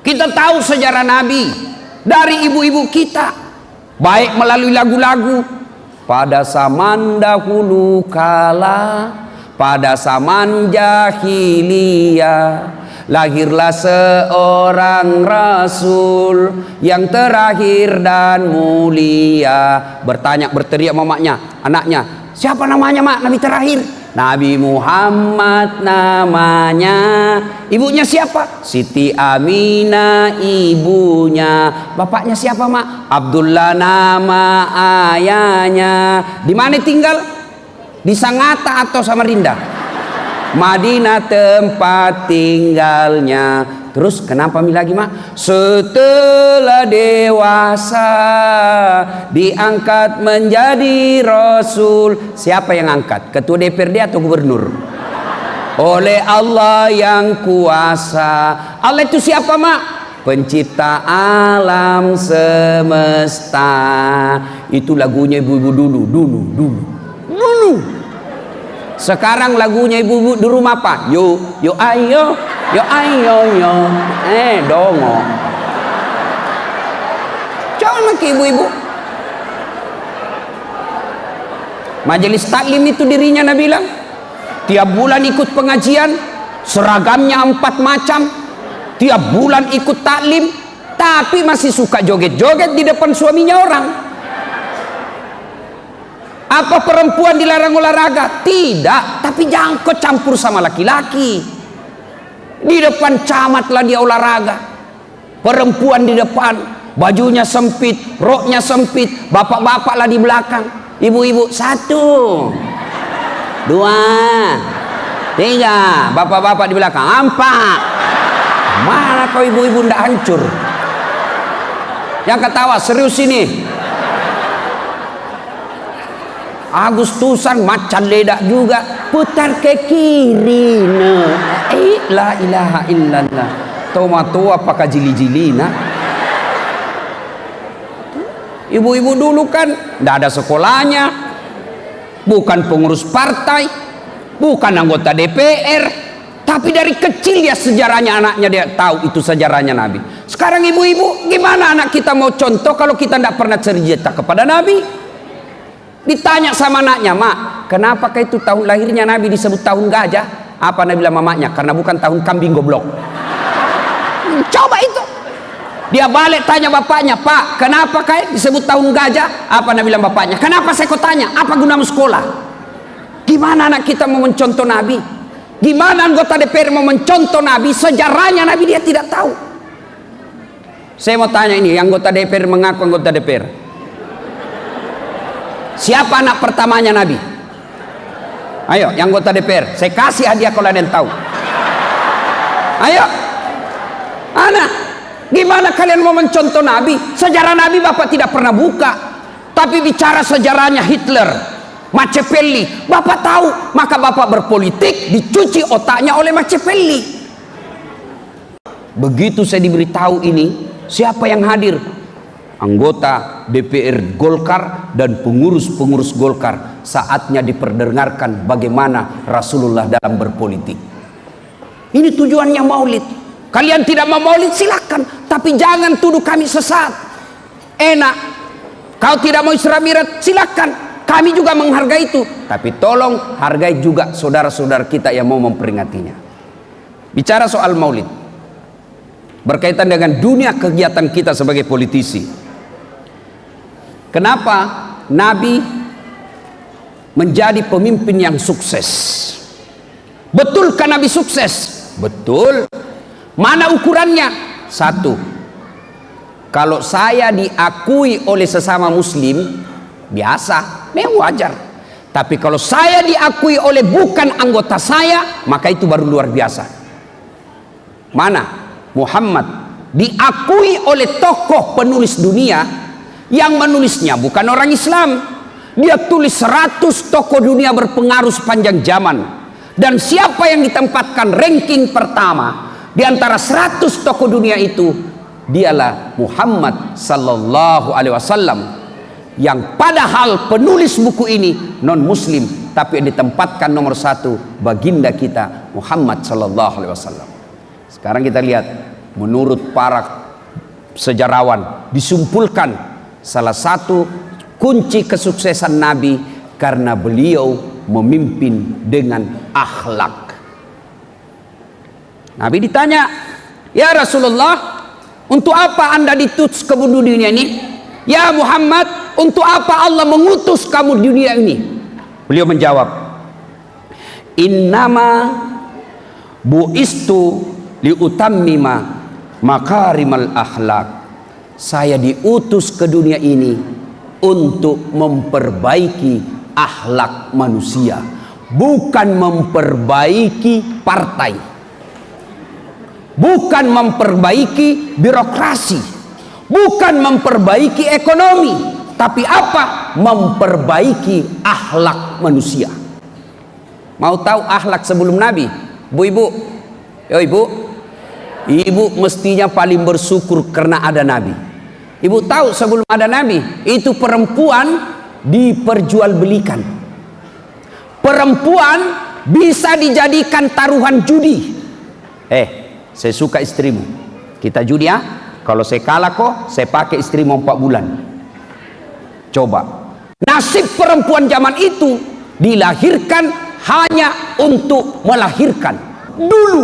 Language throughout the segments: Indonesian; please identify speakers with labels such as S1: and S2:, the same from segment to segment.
S1: Kita tahu sejarah Nabi dari ibu-ibu kita, baik melalui lagu-lagu. Pada zaman dahulu kala, pada zaman jahiliyah, lahirlah seorang rasul yang terakhir dan mulia. Berteriak mamanya, anaknya, siapa namanya mak Nabi terakhir? Nabi Muhammad namanya. Ibunya siapa? Siti Aminah ibunya. Bapaknya siapa mak? Abdullah nama ayahnya. Di mana tinggal? Di Sangatta atau Samarinda? Madinah tempat tinggalnya. Terus kenapa lagi mak? Setelah dewasa diangkat menjadi rasul. Siapa yang angkat? Ketua DPRD atau gubernur? Oleh Allah yang kuasa. Allah itu siapa mak? Pencipta alam semesta. Itu lagunya ibu-ibu dulu. Sekarang lagunya ibu-ibu di rumah apa? Yo ayo, dongo. Jangan ke ibu-ibu. Majelis taklim itu dirinya Nabi bilang, tiap bulan ikut pengajian, seragamnya 4 macam, tiap bulan ikut taklim, tapi masih suka joget-joget di depan suaminya orang. Apa perempuan dilarang olahraga? Tidak, tapi jangan kau campur sama laki-laki. Di depan camatlah dia olahraga. Perempuan di depan, bajunya sempit, roknya sempit, bapak-bapaklah di belakang. Ibu-ibu 1, 2, 3, bapak-bapak di belakang 4. Mana kau ibu-ibu ndak hancur? Yang ketawa serius ini. Agustusan macan ledak juga, putar ke kiri la ilaha illallah. Tomato apakah jili-jilina? Ibu-ibu dulu kan tidak ada sekolahnya, bukan pengurus partai, bukan anggota DPR, tapi dari kecil dia sejarahnya, anaknya dia tahu itu sejarahnya Nabi. Sekarang ibu-ibu, gimana anak kita mau contoh kalau kita tidak pernah cerita kepada Nabi? Ditanya sama anaknya, mak, kenapakah itu tahun lahirnya Nabi disebut tahun gajah? Apa Nabi bilang mamanya? Karena bukan tahun kambing goblok. Coba itu. Dia balik tanya bapaknya, pak, kenapakah disebut tahun gajah? Apa Nabi bilang bapaknya? Kenapa saya kau tanya? Apa gunamu sekolah? Gimana anak kita mau mencontoh Nabi? Gimana anggota DPR mau mencontoh Nabi? Sejarahnya Nabi dia tidak tahu. Saya mau tanya ini, anggota DPR mengaku anggota DPR. Siapa anak pertamanya Nabi? Ayo, yang anggota DPR, saya kasih hadiah kalau ada yang tahu. Ayo, anak, gimana kalian mau mencontoh Nabi? Sejarah Nabi Bapak tidak pernah buka, tapi bicara sejarahnya Hitler, Machiavelli, Bapak tahu, maka Bapak berpolitik dicuci otaknya oleh Machiavelli. Begitu saya diberitahu ini, siapa yang hadir? Anggota DPR Golkar dan pengurus-pengurus Golkar. Saatnya diperdengarkan bagaimana Rasulullah dalam berpolitik. Ini tujuannya maulid. Kalian tidak mau maulid silakan, tapi jangan tuduh kami sesat. Enak, kau tidak mau Isra Mi'raj silakan, kami juga menghargai itu, tapi tolong hargai juga saudara-saudara kita yang mau memperingatinya. Bicara soal maulid berkaitan dengan dunia kegiatan kita sebagai politisi. Kenapa Nabi menjadi pemimpin yang sukses? Betulkah Nabi sukses? Betul. Mana ukurannya? 1, kalau saya diakui oleh sesama muslim, biasa, memang wajar. Tapi kalau saya diakui oleh bukan anggota saya, maka itu baru luar biasa. Mana? Muhammad diakui oleh tokoh penulis dunia, yang menulisnya bukan orang Islam. Dia tulis 100 tokoh dunia berpengaruh sepanjang zaman. Dan siapa yang ditempatkan ranking pertama di antara 100 tokoh dunia itu? Dialah Muhammad sallallahu alaihi wasallam, yang padahal penulis buku ini non muslim, tapi yang ditempatkan nomor 1 baginda kita Muhammad sallallahu alaihi wasallam. Sekarang kita lihat Menurut para sejarawan, disimpulkan salah satu kunci kesuksesan Nabi karena beliau memimpin dengan akhlak. Nabi ditanya, "Ya Rasulullah, untuk apa Anda diutus ke dunia ini? Ya Muhammad, untuk apa Allah mengutus kamu di dunia ini?" Beliau menjawab, "Innama bu'istu liutammima makarimal akhlak." Saya diutus ke dunia ini untuk memperbaiki akhlak manusia, bukan memperbaiki partai, bukan memperbaiki birokrasi, bukan memperbaiki ekonomi, tapi apa? Memperbaiki akhlak manusia. Mau tahu akhlak sebelum Nabi? Bu-ibu, yo ibu mestinya paling bersyukur karena ada Nabi. Ibu tahu sebelum ada Nabi itu perempuan diperjualbelikan. Perempuan bisa dijadikan taruhan judi. Saya suka istrimu, kita judi ya. Kalau saya kalah kok, saya pakai istrimu 4 bulan. Coba, nasib perempuan zaman itu dilahirkan hanya untuk melahirkan. Dulu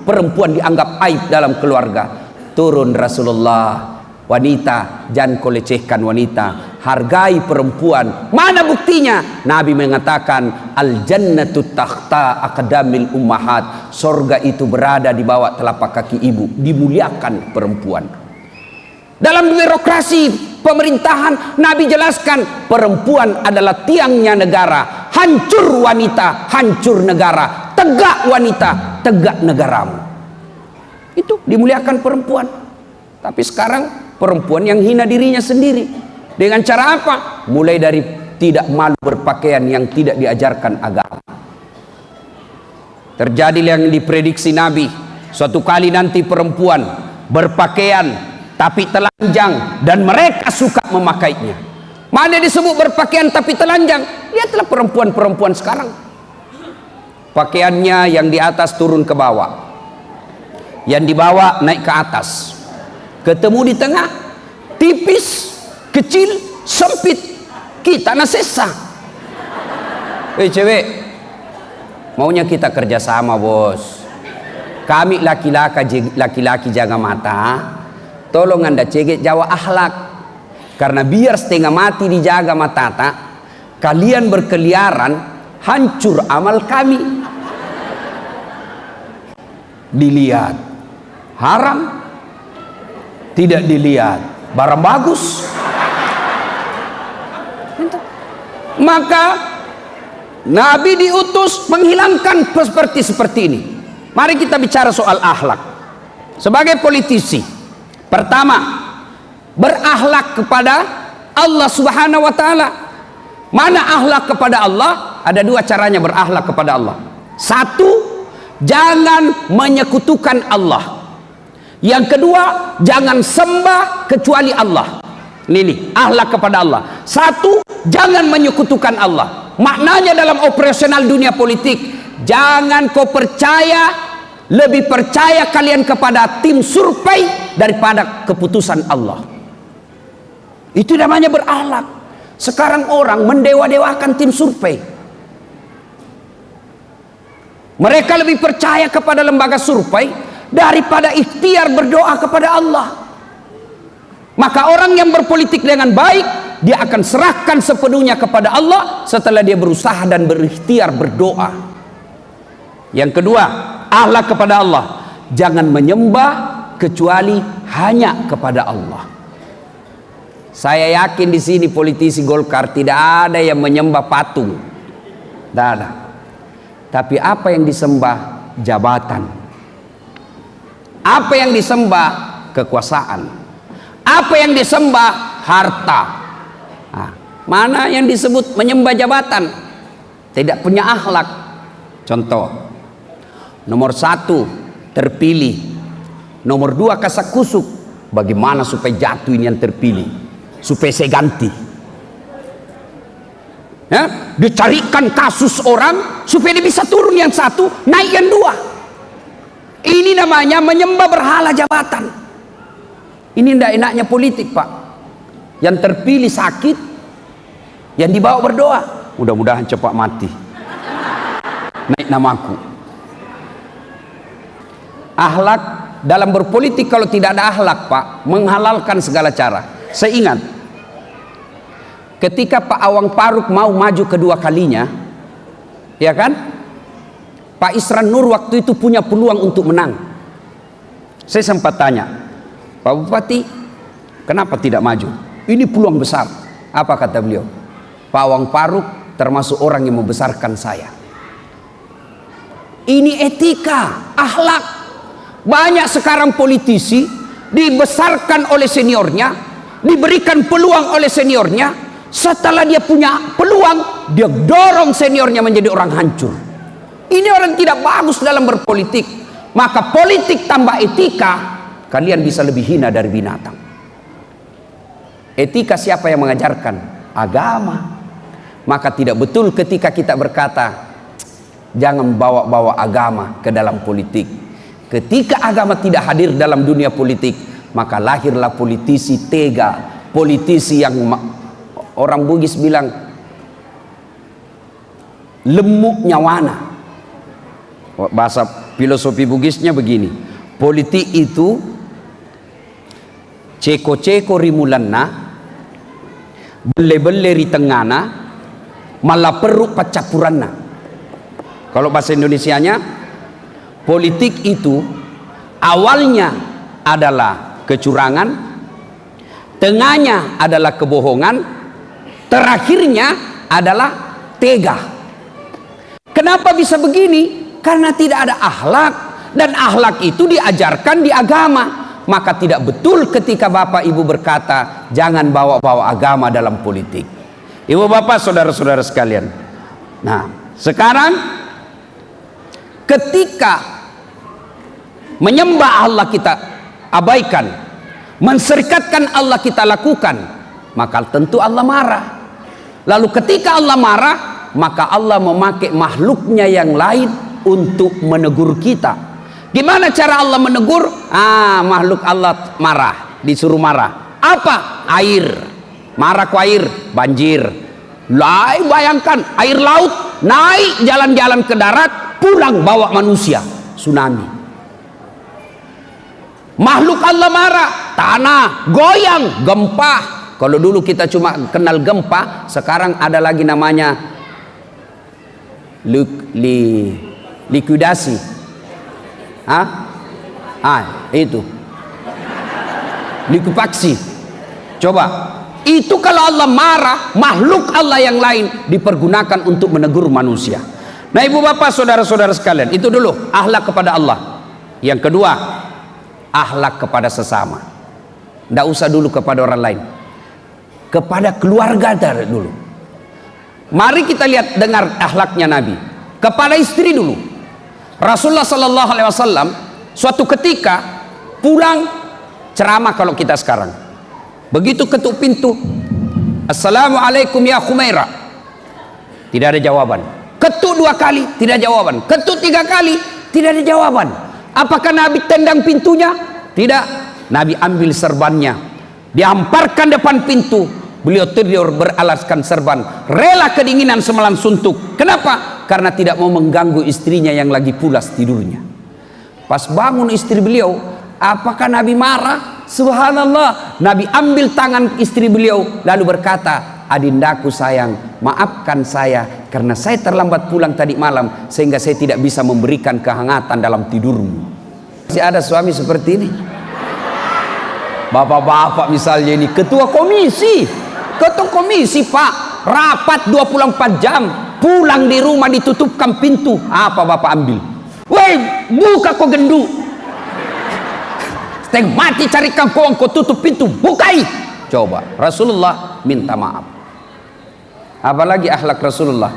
S1: perempuan dianggap aib dalam keluarga. Turun Rasulullah, wanita jangan kau lecehkan wanita, hargai perempuan. Mana buktinya? Nabi mengatakan, al jannatu takhta aqdamil ummahat, sorga itu berada di bawah telapak kaki ibu. Dimuliakan perempuan. Dalam birokrasi pemerintahan, Nabi jelaskan perempuan adalah tiangnya negara. Hancur wanita, hancur negara. Tegak wanita, tegak negaramu. Itu dimuliakan perempuan. Tapi sekarang perempuan yang hina dirinya sendiri. Dengan cara apa? Mulai dari tidak malu berpakaian yang tidak diajarkan agama. Terjadi yang diprediksi Nabi, suatu kali nanti perempuan berpakaian tapi telanjang dan mereka suka memakainya. Mana disebut berpakaian tapi telanjang? Lihatlah perempuan-perempuan sekarang. Pakaiannya yang di atas turun ke bawah, yang di bawah naik ke atas, ketemu di tengah, tipis, kecil, sempit. Kita nasesa. Cewek, maunya kita kerjasama bos. Kami laki-laki jaga mata, tolong Anda cegek jawa akhlak. Karena biar setengah mati dijaga mata, kalian berkeliaran, hancur amal kami. Dilihat haram, tidak dilihat barang bagus. Maka Nabi diutus menghilangkan seperti ini. Mari kita bicara soal akhlak. Sebagai politisi, pertama, berakhlak kepada Allah Subhanahu wa taala. Mana akhlak kepada Allah? Ada 2 caranya berakhlak kepada Allah. 1, jangan menyekutukan Allah. Yang kedua, jangan sembah kecuali Allah. Ini akhlak kepada Allah. 1, jangan menyekutukan Allah. Maknanya dalam operasional dunia politik, jangan kau percaya, lebih percaya kalian kepada tim survei daripada keputusan Allah. Itu namanya berakhlak. Sekarang orang mendewa-dewakan tim survei. Mereka lebih percaya kepada lembaga survei daripada ikhtiar berdoa kepada Allah. Maka orang yang berpolitik dengan baik, dia akan serahkan sepenuhnya kepada Allah setelah dia berusaha dan berikhtiar berdoa. Yang kedua, akhlak kepada Allah, jangan menyembah kecuali hanya kepada Allah. Saya yakin di sini politisi Golkar tidak ada yang menyembah patung, tidak ada. Tapi apa yang disembah? Jabatan. Apa yang disembah? Kekuasaan. Apa yang disembah? Harta. Nah, mana yang disebut menyembah jabatan? Tidak punya akhlak. Contoh, nomor 1 terpilih, nomor 2 kasakusuk. Bagaimana supaya jatuh ini yang terpilih? Supaya saya ganti. Ya, dicarikan kasus orang supaya dia bisa turun yang 1, naik yang 2. Ini namanya menyembah berhala jabatan. Ini tidak enaknya politik, Pak. Yang terpilih sakit, yang dibawa berdoa, mudah-mudahan cepat mati, naik namaku. Akhlak dalam berpolitik, kalau tidak ada akhlak, Pak, menghalalkan segala cara. Saya ingat ketika Pak Awang Faruk mau maju kedua kalinya, ya kan, Pak Isran Nur waktu itu punya peluang untuk menang. Saya sempat tanya, Pak Bupati, kenapa tidak maju? Ini peluang besar. Apa kata beliau? Pak Awang Faruk termasuk orang yang membesarkan saya. Ini etika, akhlak. Banyak sekarang politisi dibesarkan oleh seniornya, diberikan peluang oleh seniornya. Setelah dia punya peluang, dia dorong seniornya menjadi orang hancur. Ini orang tidak bagus dalam berpolitik. Maka politik tambah etika, kalian bisa lebih hina dari binatang. Etika siapa yang mengajarkan? Agama. Maka tidak betul ketika kita berkata, jangan bawa-bawa agama ke dalam politik. Ketika agama tidak hadir dalam dunia politik, maka lahirlah politisi tega, politisi yang orang Bugis bilang lemuk nyawana. Bahasa filosofi Bugisnya begini, politik itu ceko-ceko rimulanna, bele-bele ritengana, malah peruk pacapuranna. Kalau bahasa Indonesianya, politik itu awalnya adalah kecurangan, tengahnya adalah kebohongan, terakhirnya adalah tega. Kenapa bisa begini? Karena tidak ada akhlak, dan akhlak itu diajarkan di agama. Maka tidak betul ketika Bapak Ibu berkata jangan bawa-bawa agama dalam politik. Ibu bapak saudara-saudara sekalian, nah sekarang ketika menyembah Allah kita abaikan, menserikatkan Allah kita lakukan, maka tentu Allah marah. Lalu ketika Allah marah, maka Allah memakai makhluknya yang lain untuk menegur kita. Gimana cara Allah menegur? Makhluk Allah marah, disuruh marah. Apa? Air. Marah ku air, banjir. Bayangkan air laut naik jalan-jalan ke darat, pulang bawa manusia, tsunami. Makhluk Allah marah, tanah goyang, gempa. Kalau dulu kita cuma kenal gempa, sekarang ada lagi namanya likuidasi. Itu likuifaksi. Coba, itu kalau Allah marah, makhluk Allah yang lain dipergunakan untuk menegur manusia. Nah ibu bapak saudara-saudara sekalian, itu dulu akhlak kepada Allah. Yang kedua, akhlak kepada sesama. Tidak usah dulu kepada orang lain, kepada keluarga dulu. Mari kita lihat, dengar akhlaknya Nabi kepada istri dulu. Rasulullah Sallallahu Alaihi Wasallam suatu ketika pulang ceramah, kalau kita sekarang begitu ketuk pintu, Assalamualaikum ya Khumaira, tidak ada jawaban. Ketuk 2 kali, tidak ada jawaban. Ketuk 3 kali, tidak ada jawaban. Apakah Nabi tendang pintunya? Tidak. Nabi ambil serbannya, dihamparkan depan pintu. Beliau tidur beralaskan serban, rela kedinginan semalam suntuk. Kenapa? Karena tidak mau mengganggu istrinya yang lagi pulas tidurnya. Pas bangun istri beliau, apakah Nabi marah? Subhanallah, Nabi ambil tangan istri beliau lalu berkata, adindaku sayang, maafkan saya karena saya terlambat pulang tadi malam sehingga saya tidak bisa memberikan kehangatan dalam tidurmu. Masih ada suami seperti ini? Bapak-bapak misalnya ini ketua komisi Pak, rapat 24 jam, pulang di rumah ditutupkan pintu, apa bapak ambil? Woi, buka kau gendu, setengah mati carikan kau, kau tutup pintu, bukai. Coba Rasulullah minta maaf. Apalagi akhlak Rasulullah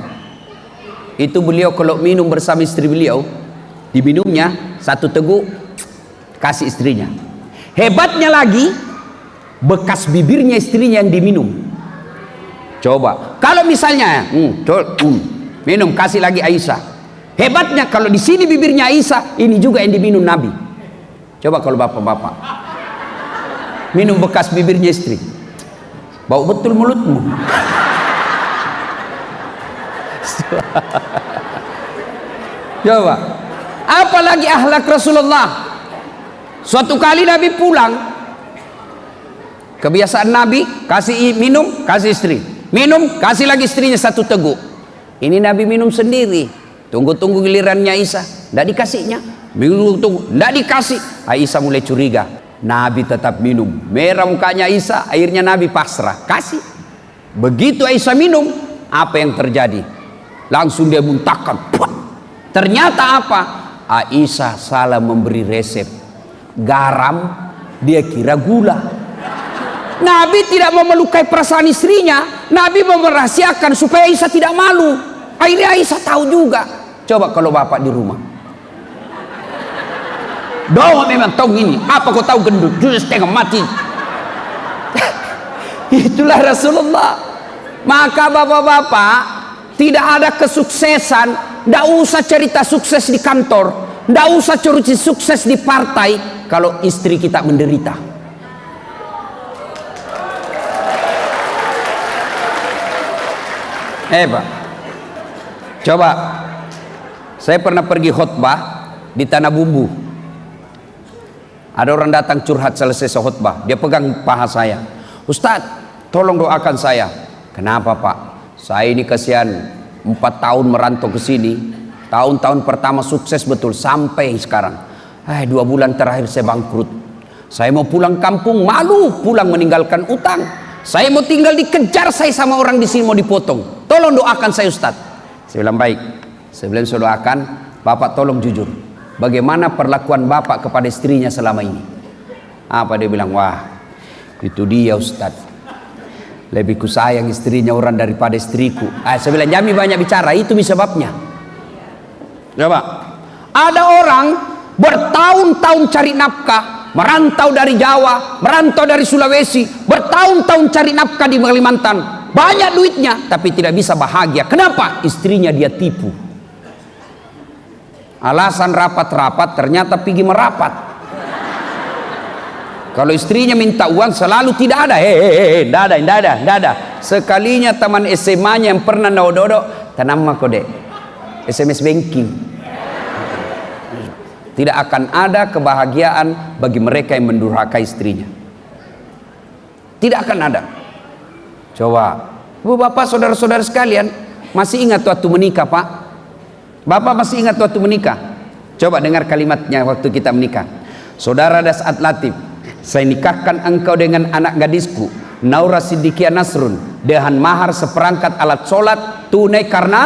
S1: itu, beliau kalau minum bersama istri beliau, diminumnya 1 teguk kasih istrinya. Hebatnya lagi, bekas bibirnya istrinya yang diminum. Coba kalau misalnya minum kasih lagi Aisyah, Hebatnya kalau di sini bibirnya Aisyah, ini juga yang diminum Nabi. Coba kalau bapak-bapak minum bekas bibirnya istri, bau betul mulutmu. Coba, apalagi akhlak Rasulullah. Suatu kali Nabi pulang, kebiasaan Nabi kasih minum, kasih istri, minum, kasih lagi istrinya satu teguk. Ini Nabi minum sendiri, tunggu-tunggu gilirannya Aisyah, tidak dikasihnya, tunggu, tidak dikasih. Aisyah mulai curiga. Nabi tetap minum, merah mukanya Aisyah. Akhirnya Nabi pasrah, kasih. Begitu Aisyah minum, apa yang terjadi? Langsung dia muntahkan. Ternyata apa? Aisyah salah memberi resep. Garam dia kira gula. Nabi tidak mau melukai perasaan istrinya. Nabi mau merahasiakan supaya Aisyah tidak malu. Akhirnya Aisyah tahu juga. Coba kalau bapak di rumah, doa memang tahu ini. Apa kau tahu gendut? Justru setengah mati. Itulah Rasulullah. Maka bapak-bapak, tidak ada kesuksesan. Tidak usah cerita sukses di kantor, tidak usah cerita sukses di partai kalau istri kita menderita. Pak, coba, saya pernah pergi khutbah di Tanah Bumbu. Ada orang datang curhat selesai khutbah, dia pegang paha saya. Ustadz, tolong doakan saya. Kenapa Pak? Saya ini kasihan, 4 tahun merantau ke sini. Tahun-tahun pertama sukses betul sampai sekarang. 2 bulan terakhir saya bangkrut. Saya mau pulang kampung, malu pulang meninggalkan utang. Saya mau tinggal dikejar saya sama orang di sini mau dipotong. Tolong doakan saya Ustaz. Saya bilang baik. Saya bilang saya doakan, Bapak tolong jujur. Bagaimana perlakuan Bapak kepada istrinya selama ini? Apa dia bilang? Wah, itu dia Ustaz. Lebih ku sayang istrinya orang daripada istriku. Saya bilang Jami banyak bicara, itu sebabnya. Coba, ada orang bertahun-tahun cari nafkah, merantau dari Jawa, merantau dari Sulawesi, bertahun-tahun cari nafkah di Kalimantan, banyak duitnya, tapi tidak bisa bahagia. Kenapa? Istrinya dia tipu. Alasan rapat-rapat, ternyata pergi merapat. Kalau istrinya minta uang selalu tidak ada. Tidak ada. Sekalinya teman SMA-nya yang pernah naudodok, tanam kode SMS banking. Tidak akan ada kebahagiaan bagi mereka yang mendurhakai istrinya. Tidak akan ada. Coba, Ibu bapak saudara-saudara sekalian, masih ingat waktu menikah Pak? Bapak masih ingat waktu menikah? Coba dengar kalimatnya waktu kita menikah. Saudara Dasat Latif, saya nikahkan engkau dengan anak gadisku Naura Siddiqia Nasrun dengan mahar seperangkat alat sholat tunai karena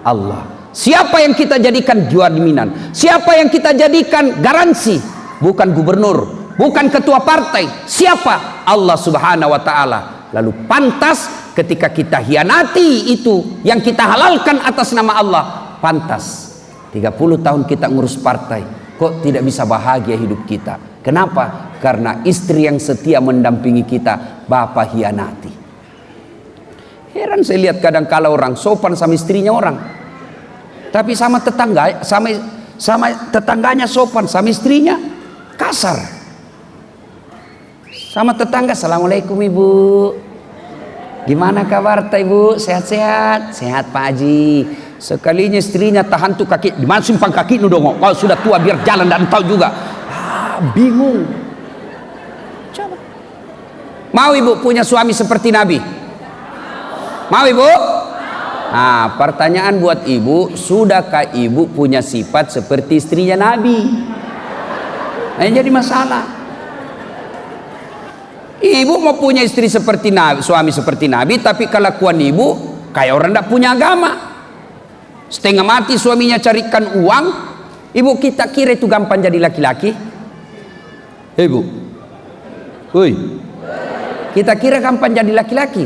S1: Allah. Siapa yang kita jadikan jaminan? Siapa yang kita jadikan garansi? Bukan gubernur, bukan ketua partai. Siapa? Allah Subhanahu wa Ta'ala. Lalu pantas ketika kita hianati itu yang kita halalkan atas nama Allah, pantas 30 tahun kita ngurus partai, kok tidak bisa bahagia hidup kita? Kenapa? Karena istri yang setia mendampingi kita, bapak hianati. Heran saya lihat kadang kala orang sopan sama istrinya orang, tapi sama tetangga, sama tetangganya sopan, sama istrinya kasar. Sama tetangga, assalamualaikum ibu, gimana kabar ibu, sehat-sehat? Sehat Pak Haji. Sekalinya istrinya tahan tuh kaki, dimana simpang kaki nu dong, kalau sudah tua biar jalan dan tahu juga. Bingung. Coba. Mau ibu punya suami seperti Nabi? Mau ibu? Nah, pertanyaan buat ibu, sudahkah ibu punya sifat seperti istrinya Nabi? Nah, yang jadi masalah. Ibu mau punya istri seperti Nabi, suami seperti Nabi, tapi kelakuan ibu kayak orang tidak punya agama. Setengah mati suaminya carikan uang, ibu kita kira itu gampang jadi laki-laki? Ibu, kita kira gampang jadi laki-laki?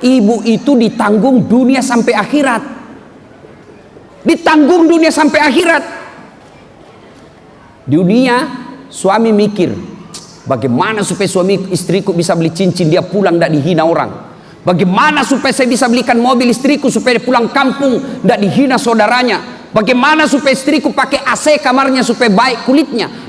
S1: Ibu itu ditanggung dunia sampai akhirat. Ditanggung dunia sampai akhirat. Dunia suami mikir, bagaimana supaya suami istriku bisa beli cincin, dia pulang tidak dihina orang. Bagaimana supaya saya bisa belikan mobil istriku supaya dia pulang kampung tidak dihina saudaranya? Bagaimana supaya istriku pakai AC kamarnya supaya baik kulitnya?